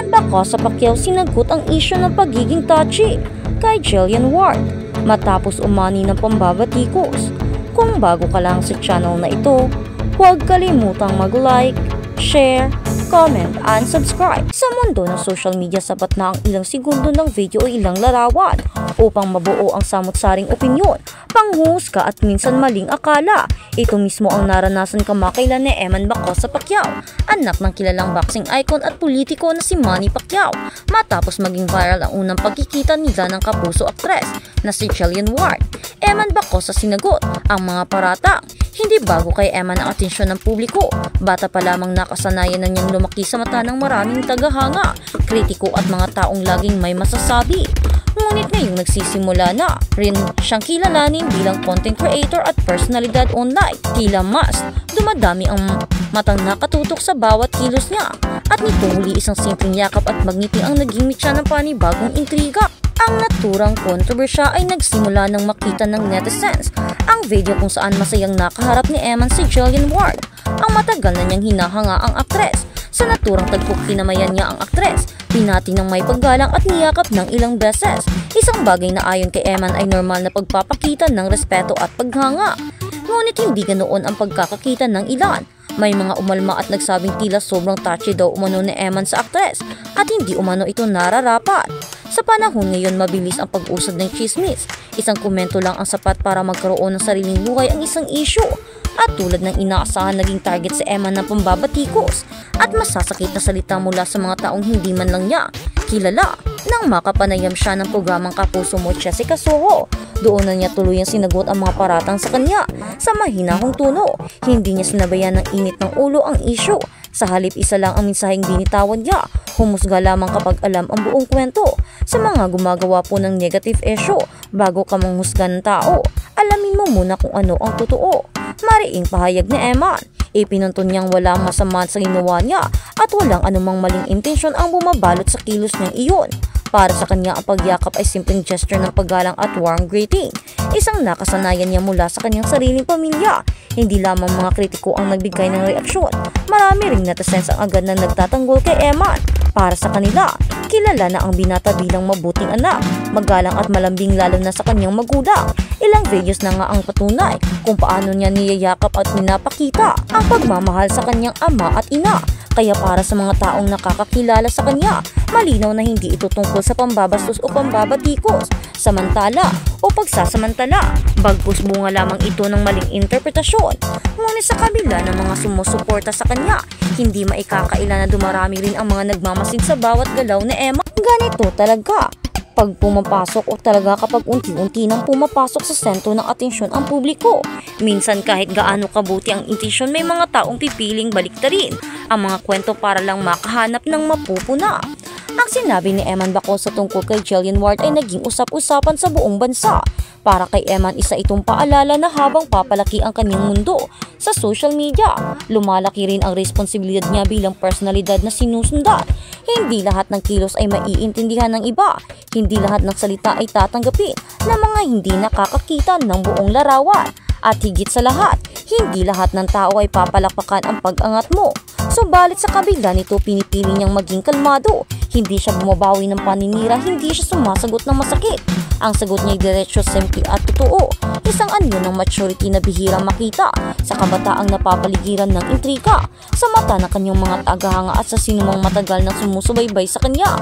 Eman Bacosa Pacquiao sinagot ang isyu ng pagiging touchy kay Jillian Ward matapos umani ng pambabatikos. Kung bago ka lang sa channel na ito, huwag kalimutang mag-like, share, comment, and subscribe. Sa mundo ng social media, sapat na ang ilang segundo ng video o ilang larawan upang mabuo ang samot-saring opinyon, panghusga at minsan maling akala. Ito mismo ang naranasan kamakailan ni Eman Bacosa Pacquiao, anak ng kilalang boxing icon at politiko na si Manny Pacquiao, matapos maging viral ang unang pagkikita nila ng kapuso aktres na si Jillian Ward. Eman Bacosa sinagot ang mga paratang. Hindi bago kay Eman ang atensyon ng publiko. Bata pa lamang nakasanayan na niyang lumaki sa mata ng maraming tagahanga, kritiko at mga taong laging may masasabi. Ngunit ngayong nagsisimula na rin siyang kilalanin bilang content creator at personalidad online. Tila mas dumadami ang matang nakatutok sa bawat kilos niya, at nitong huli isang simpleng yakap at magngiti ang naging mitya ng panibagong intriga. Ang naturang kontrobersya ay nagsimula nang makita ng netizens ang video kung saan masayang nakaharap ni Eman si Jillian Ward, ang matagal na niyang hinahanga ang aktres. Sa naturang tagpo kinamayan niya ang aktres, pinati ng may paggalang at niyakap ng ilang beses, isang bagay na ayon kay Eman ay normal na pagpapakita ng respeto at paghanga. Ngunit hindi ganoon ang pagkakakita ng ilan. May mga umalma at nagsabing tila sobrang touchy daw umano ni Eman sa aktres at hindi umano ito nararapat. Sa panahon ngayon, mabilis ang pag-usad ng chismis. Isang komento lang ang sapat para magkaroon ng sariling buhay ang isang issue. At tulad ng inaasahan, naging target si Eman ng pambabatikos at masasakit na salita mula sa mga taong hindi man lang niya kilala. Nang makapanayam siya ng programang Kapuso Mo, Jessica Soho, doon na niya tuluyang sinagot ang mga paratang sa kanya sa mahinahong tono. Hindi niya sinabayan ng init ng ulo ang issue. Sa halip, isa lang ang mensaheng binitawan niya: humusga lamang kapag alam ang buong kwento. Sa mga gumagawa po ng negative issue, bago ka manghusga ng tao, alamin mo muna kung ano ang totoo. Mariing pahayag ni Eman. Ipinunton niyang walang masama sa ginawa niya at walang anumang maling intensyon ang bumabalot sa kilos niyang iyon. Para sa kanya, ang pagyakap ay simpleng gesture ng paggalang at warm greeting. Isang nakasanayan niya mula sa kanyang sariling pamilya. Hindi lamang mga kritiko ang nagbigay ng reaksyon. Marami ring netizens ang agad na nagtatanggol kay Eman. Para sa kanila, kilala na ang binata bilang mabuting anak, magalang at malambing lalo na sa kanyang magulang. Ilang videos na nga ang patunay kung paano niya niyayakap at minapakita ang pagmamahal sa kanyang ama at ina. Kaya para sa mga taong nakakakilala sa kanya, malinaw na hindi ito tungkol sa pambabastos o pambabatikos, samantala o pagsasamantala. Bagkus bunga lamang ito ng maling interpretasyon. Ngunit sa kabila ng mga sumusuporta sa kanya, hindi maikakaila na dumarami rin ang mga nagmamasid sa bawat galaw ni Emma. Ganito talaga pag pumapasok o talaga kapag unti-unti nang pumapasok sa sentro ng atensyon ang publiko. Minsan kahit gaano kabuti ang intensyon, may mga taong pipiling baliktarin ang mga kwento para lang makahanap ng mapupuna. Ang sinabi ni Eman Bacosa tungkol kay Jillian Ward ay naging usap-usapan sa buong bansa. Para kay Eman, isa itong paalala na habang papalaki ang kanyang mundo sa social media, lumalaki rin ang responsibilidad niya bilang personalidad na sinusundan. Hindi lahat ng kilos ay maiintindihan ng iba. Hindi lahat ng salita ay tatanggapin ng mga hindi nakakakita ng buong larawan. At higit sa lahat, hindi lahat ng tao ay papalakpakan ang pag-angat mo. Subalit sa kabila nito, pinipili niyang maging kalmado. Hindi siya bumabawi ng paninira, hindi siya sumasagot ng masakit. Ang sagot niya ay diretsyo, simple at totoo. Isang anyo ng maturity na bihirang makita sa kabataang napapaligiran ng intriga sa mata ng kanyang mga tagahanga at sa sinumang matagal na sumusubaybay sa kanya.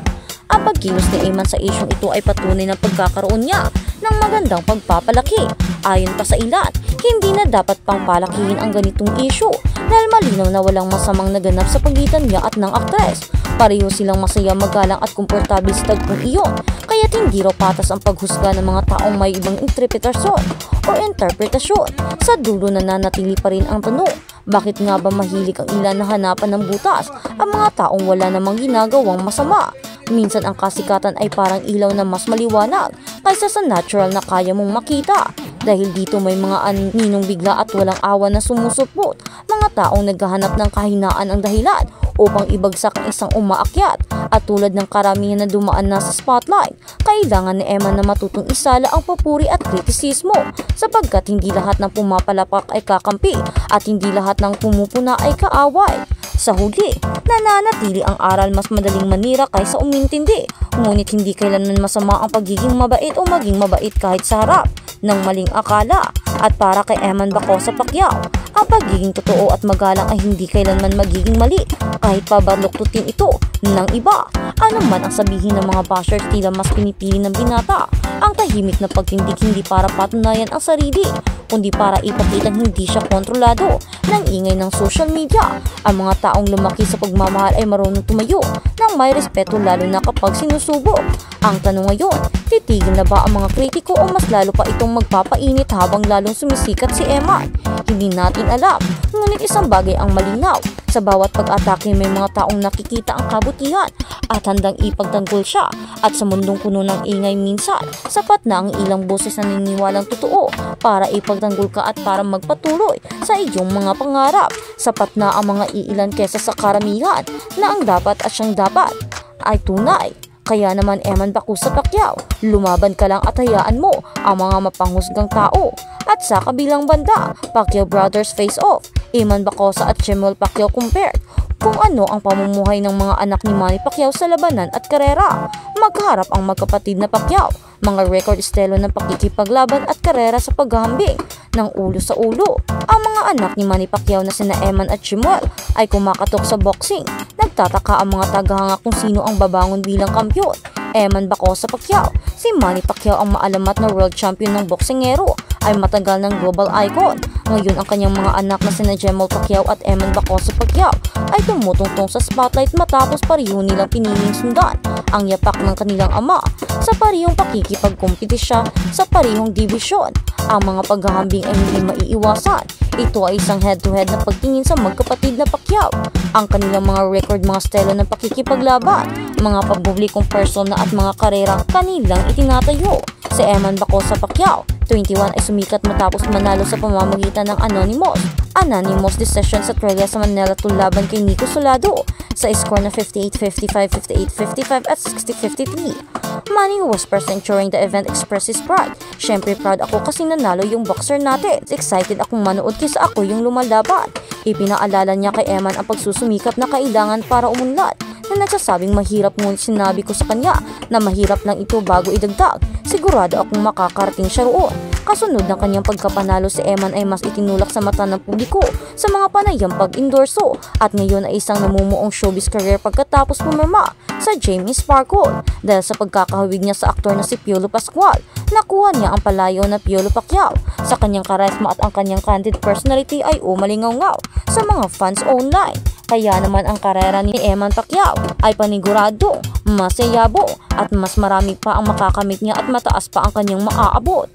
Ang pagkilos ni Eman sa isyong ito ay patunay ng pagkakaroon niya ng magandang pagpapalaki. Ayon pa sa ilan, hindi na dapat pang palakihin ang ganitong issue dahil malinaw na walang masamang naganap sa pagitan niya at ng aktres. Pareho silang masaya, magalang at komportable sa tagpong iyon, kaya't hindi raw patas ang paghusga ng mga taong may ibang interpretasyon o interpretasyon. Sa dulo nananatili pa rin ang tanong, bakit nga ba mahilig ang ilan na hanapan ng butas ang mga taong wala namang ginagawang masama? Minsan ang kasikatan ay parang ilaw na mas maliwanag kaysa sa natural na kaya mong makita. Dahil dito may mga aninong bigla at walang awa na sumusupot, mga taong naghahanap ng kahinaan ang dahilan upang ibagsak ang isang umaakyat. At tulad ng karamihan na dumaan na sa spotlight, kailangan ni Eman na matutong isala ang papuri at kritisismo sapagkat hindi lahat ng pumapalapak ay kakampi at hindi lahat ng pumupuna ay kaaway. Sa huli, nananatili ang aral mas madaling manira kaysa umintindi. Ngunit hindi kailanman masama ang pagiging mabait o maging mabait kahit sa harap ng maling akala. At para kay Eman Bacosa Pacquiao, ang pagiging totoo at magalang ay hindi kailanman magiging mali kahit pabaluktutin ito ng iba. Ano man ang sabihin ng mga bashers, tila mas pinipili ng binata ang tahimik na pagtindig, hindi para patunayan ang sarili, kundi para ipakitang hindi siya kontrolado ng ingay ng social media. Ang mga taong lumaki sa pagmamahal ay marunong tumayo ng may respeto, lalo na kapag sinusubok. Ang tanong ngayon, titigil na ba ang mga kritiko o mas lalo pa itong magpapainit habang lalong sumisikat si Eman? Hindi natin alam, ngunit isang bagay ang malinaw. Sa bawat pag-atake may mga taong nakikita ang kabutihan at handang ipagtanggol siya. At sa mundong puno ng ingay minsan, sapat na ang ilang boses na naniniwalang totoo para ipagtanggol ka at para magpatuloy sa iyong mga pangarap. Sapat na ang mga iilan kesa sa karamihan na ang dapat at siyang dapat ay tunay. Kaya naman Eman Bacosa Pacquiao, lumaban ka lang at hayaan mo ang mga mapanghusgang tao. At sa kabilang banda, Pacquiao Brothers face off, Eman Bacosa at Chimuel Pacquiao compared. Kung ano ang pamumuhay ng mga anak ni Manny Pacquiao sa labanan at karera. Magkaharap ang magkapatid na Pacquiao, mga record estelo ng pakikipaglaban at karera sa paghahambing ng ulo sa ulo. Ang mga anak ni Manny Pacquiao na sina Eman at Chimuel ay kumakatok sa boxing. Nagtataka ang mga tagahanga kung sino ang babangon bilang kampiyon. Eman Bacosa Pacquiao, si Manny Pacquiao ang maalamat na world champion ng boksingero, ay matagal ng global icon. Ngayon ang kanyang mga anak na sina Jemel Pacquiao at Eman Bacosa Pacquiao ay tumutungtong sa spotlight matapos pareho nilang piniling sundan ang yapak ng kanilang ama sa parehong pakikipagkompetisya sa parehong dibisyon. Ang mga paghahambing ay hindi maiiwasan. Ito ay isang head-to-head na pagtingin sa magkapatid na Pacquiao. Ang kanilang mga record, mga stelo ng pakikipaglaban, mga pagpublikong persona at mga karera kanilang itinatayo. Si Eman Bacosa Pacquiao, 21, ay sumikat matapos manalo sa pamamagitan ng anonymous decision sa Australia sa Manila laban kay Nico Solado sa score na 58-55, 58-55 at 60-53. Manny, who was present during the event, expressed his pride. Syempre proud ako kasi nanalo yung boxer natin. Excited akong manood kaysa ako yung lumalaban. Ipinaalala niya kay Eman ang pagsusumikap na kailangan para umunlad, na nagsasabing mahirap, ngunit sinabi ko sa kanya na mahirap lang ito bago idagdag. Sigurado akong makakarating siya roon. Kasunod ng kanyang pagkapanalo, si Eman ay mas itinulak sa mata ng publiko sa mga panayang pag-endorso at ngayon ay isang namumuong showbiz career pagkatapos pumirma sa Jamie Sparkle. Dahil sa pagkakahawig niya sa aktor na si Piolo Pascual, nakuha niya ang palayo na Piolo Pacquiao. Sa kanyang karisma at ang kanyang candid personality ay umalingaw-ngaw sa mga fans online. Kaya naman ang karera ni Eman Pacquiao ay panigurado, masayabo at mas marami pa ang makakamit niya at mataas pa ang kanyang maaabot.